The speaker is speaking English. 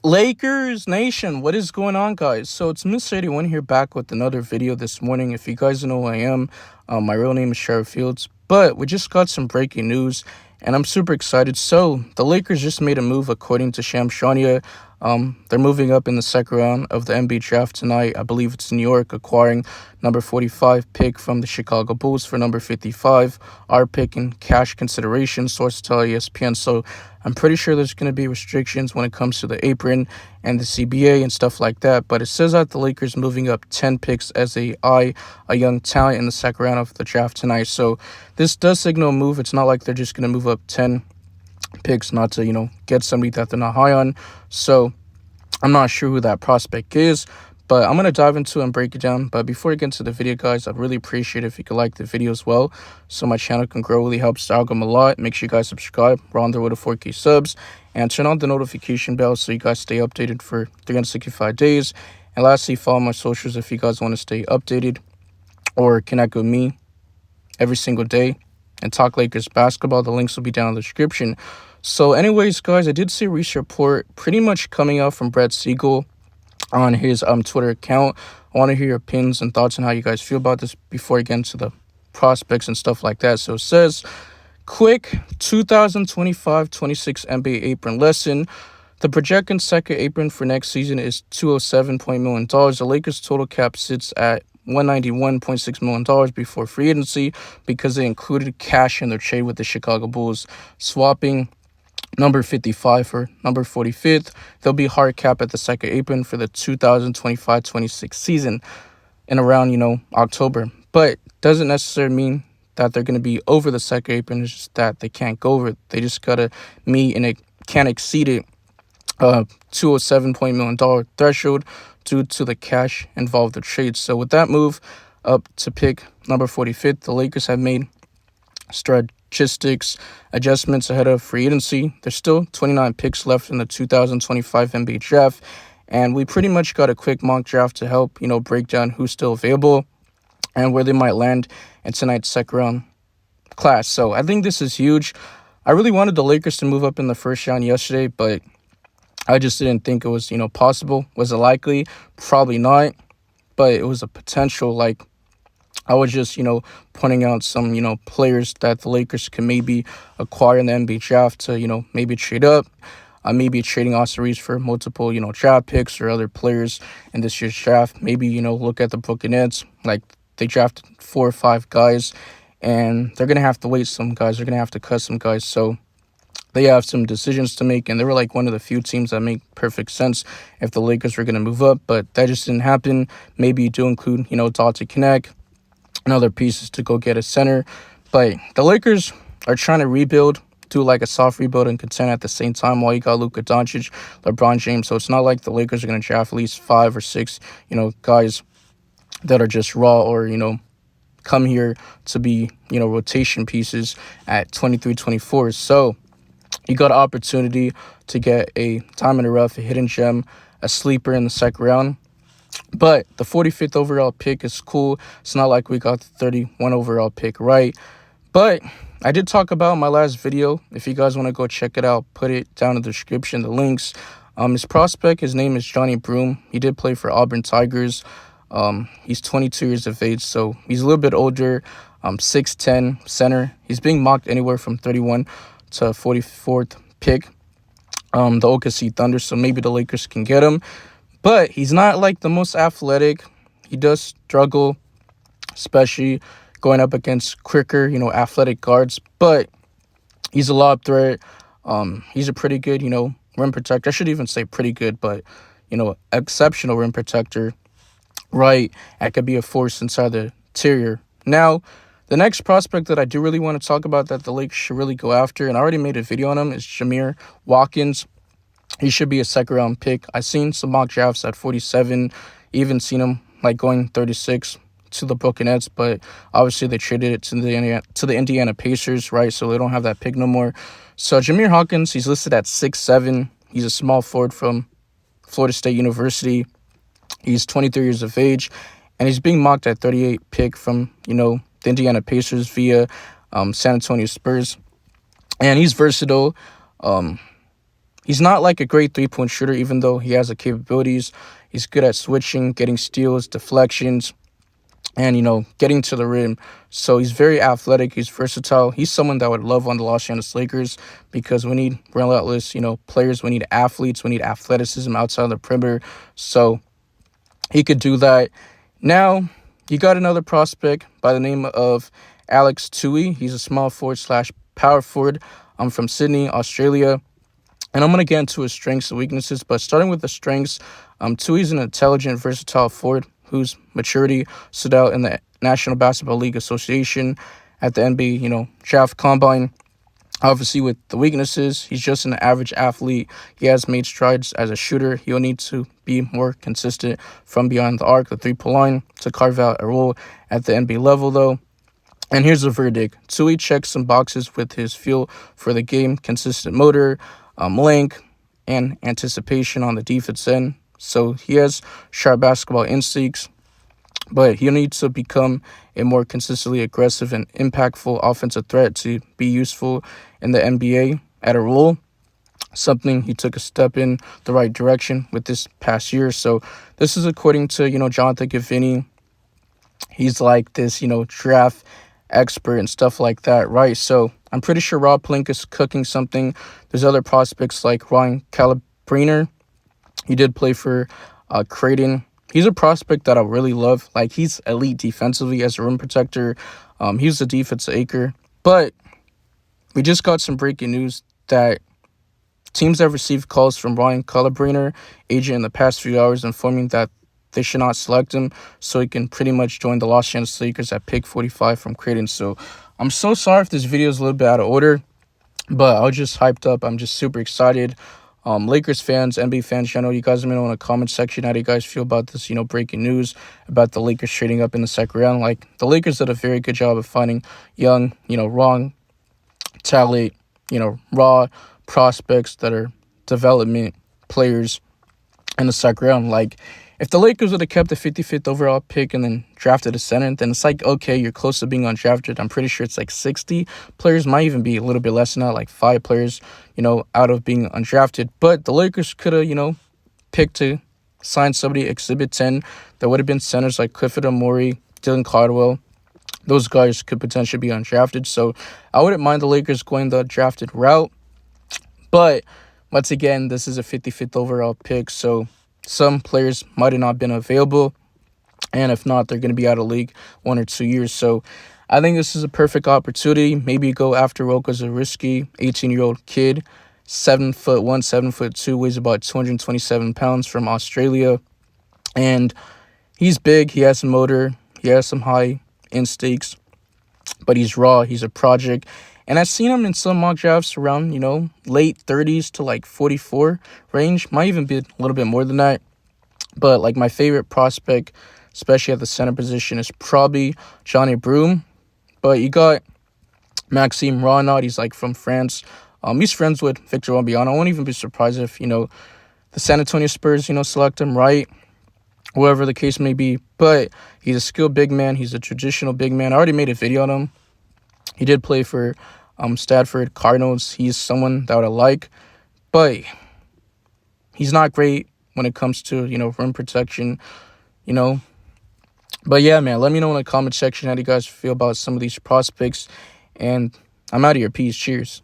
Lakers Nation, what is going on, guys? So it's Mr. 81 here, back with another video this morning. If you guys know who I am, my real name is Sheriff Fields, but we just got some breaking news, and I'm super excited. So the Lakers just made a move, according to Shams Charania. They're moving up in the second round of the NBA draft tonight. I believe it's New York, acquiring number 45 pick from the Chicago Bulls for number 55. Our pick in cash consideration, sources tell ESPN. So I'm pretty sure there's going to be restrictions when it comes to the apron and the CBA and stuff like that. But it says that the Lakers moving up 10 picks as they eye a young talent in the second round of the draft tonight. So this does signal a move. It's not like they're just going to move up 10 picks not to, get somebody that they're not high on. So I'm not sure who that prospect is, but I'm going to dive into it and break it down. But before we get into the video, guys, I'd really appreciate it if you could like the video as well, so my channel can grow. Really helps the algorithm a lot. Make sure you guys subscribe. We're on the road to 4K subs. And turn on the notification bell so you guys stay updated for 365 days. And lastly, follow my socials if you guys want to stay updated or connect with me every single day and talk Lakers basketball. The links will be down in the description. So anyways, guys, I did see a recent report pretty much coming out from Brett Siegel on his Twitter account. I want to hear your opinions and thoughts on how you guys feel about this before I get into the prospects and stuff like that. So it says, quick 2025-26 NBA apron lesson. The projected second apron for next season is $207 million. The Lakers' total cap sits at $191.6 million before free agency because they included cash in their trade with the Chicago Bulls, swapping number 55 for number 45th. There'll be hard cap at the second apron for the 2025-26 season in around, October. But doesn't necessarily mean that they're going to be over the second apron. It's just that they can't go over it. They just got to meet and it can't exceed it. $207 million threshold due to the cash involved in the trade. So with that move up to pick number 45th, the Lakers have made statistics adjustments ahead of free agency. There's still 29 picks left in the 2025 NBA draft, and we pretty much got a quick mock draft to help, break down who's still available and where they might land in tonight's second round class. So I think this is huge. I really wanted the Lakers to move up in the first round yesterday, but I just didn't think it was, possible. Was it likely? Probably not, but it was a potential. I was just, pointing out some, players that the Lakers can maybe acquire in the NBA draft to, maybe trade up. Maybe trading Austin Reeves for multiple, draft picks or other players in this year's draft. Maybe, look at the Brooklyn Nets. They drafted 4 or 5 guys, and they're going to have to wait some guys. They're going to have to cut some guys. So they have some decisions to make, and they were one of the few teams that make perfect sense if the Lakers were going to move up, but that just didn't happen. Maybe you do include, Dalton Knecht and other pieces to go get a center, but the Lakers are trying to rebuild, do a soft rebuild and contend at the same time while you got Luka Doncic, LeBron James. So it's not like the Lakers are going to draft at least 5 or 6, guys that are just raw or, come here to be, rotation pieces at 23, 24. So you got an opportunity to get a diamond in the rough, a hidden gem, a sleeper in the second round. But the 45th overall pick is cool. It's not like we got the 31 overall pick right. But I did talk about in my last video. If you guys want to go check it out, put it down in the description, the links. His prospect, his name is Johnny Broome. He did play for Auburn Tigers. He's 22 years of age, so he's a little bit older. 6'10", center. He's being mocked anywhere from 31 to 44th pick, the OKC Thunder, so maybe the Lakers can get him. But he's not the most athletic. He does struggle, especially going up against quicker, athletic guards. But he's a lob threat. He's a pretty good, rim protector. I should even say pretty good, but, exceptional rim protector. Right, that could be a force inside the interior. Now, the next prospect that I do really want to talk about that the Lakers should really go after, and I already made a video on him, is Jamir Watkins. He should be a second-round pick. I've seen some mock drafts at 47, even seen him going 36 to the Brooklyn Nets, but obviously they traded it to the Indiana Pacers, right? So they don't have that pick no more. So Jamir Watkins, he's listed at 6'7". He's a small forward from Florida State University. He's 23 years of age, and he's being mocked at 38 pick from, the Indiana Pacers via San Antonio Spurs. And he's versatile. He's not like a great three-point shooter, even though he has the capabilities. He's good at switching, getting steals, deflections, and, getting to the rim. So he's very athletic. He's versatile. He's someone that I would love on the Los Angeles Lakers because we need relentless, players. We need athletes. We need athleticism outside the perimeter. So he could do that. Now, you got another prospect by the name of Alex Tui. He's a small forward slash power forward. I'm from Sydney, Australia. And I'm going to get into his strengths and weaknesses. But starting with the strengths, Tui's an intelligent, versatile forward whose maturity stood out in the National Basketball League Association at the NBA, draft combine. Obviously, with the weaknesses, he's just an average athlete. He has made strides as a shooter. He'll need to be more consistent from beyond the arc, the three-point line, to carve out a role at the NBA level, though. And here's the verdict. Tui checks some boxes with his feel for the game, consistent motor, length, and anticipation on the defense end. So he has sharp basketball instincts, but he'll need to become a more consistently aggressive and impactful offensive threat to be useful in the NBA at a role, something he took a step in the right direction with this past year. So this is according to, Jonathan Givini. He's like this, draft expert and stuff like that, right? So I'm pretty sure Rob Pelinka is cooking something. There's other prospects like Ryan Calabriner. He did play for Creighton. He's a prospect that I really love. Like, he's elite defensively as a rim protector. He's a defensive acre. But we just got some breaking news that teams have received calls from Ryan Calabriner, agent, in the past few hours, informing that they should not select him, so he can pretty much join the Los Angeles Lakers at pick 45 from Creighton. So I'm so sorry if this video is a little bit out of order, but I was just hyped up. I'm just super excited. Lakers fans, NBA fans, I know you guys let me know in the comment section how do you guys feel about this, breaking news about the Lakers trading up in the second round. Like, the Lakers did a very good job of finding young, raw talent, raw prospects that are development players in the second round. Like, if the Lakers would have kept the 55th overall pick and then drafted a center, then it's like, okay, you're close to being undrafted. I'm pretty sure it's like 60 players, might even be a little bit less than that, like 5 players, out of being undrafted. But the Lakers could have, picked to sign somebody, Exhibit 10, that would have been centers like Clifford Amore, Dylan Cardwell. Those guys could potentially be undrafted. So I wouldn't mind the Lakers going the drafted route. But once again, this is a 55th overall pick, so some players might have not been available, and if not, they're going to be out of league 1 or 2 years. So I think this is a perfect opportunity. Maybe go after Roka Zariski, 18-year-old kid, 7'1", 7'2", weighs about 227 pounds, from Australia. And he's big, he has some motor, he has some high instincts, but he's raw, he's a project. And I've seen him in some mock drafts around, late 30s to like 44 range. Might even be a little bit more than that. But like, my favorite prospect, especially at the center position, is probably Johnny Broom. But you got Maxime Ronald. He's like from France. He's friends with Victor Wembanyama. I won't even be surprised if, the San Antonio Spurs, select him, right? Whoever the case may be. But he's a skilled big man. He's a traditional big man. I already made a video on him. He did play for Stanford Cardinals. He's someone that I like, but he's not great when it comes to, rim protection, But yeah, man, let me know in the comment section how do you guys feel about some of these prospects, and I'm out of here. Peace. Cheers.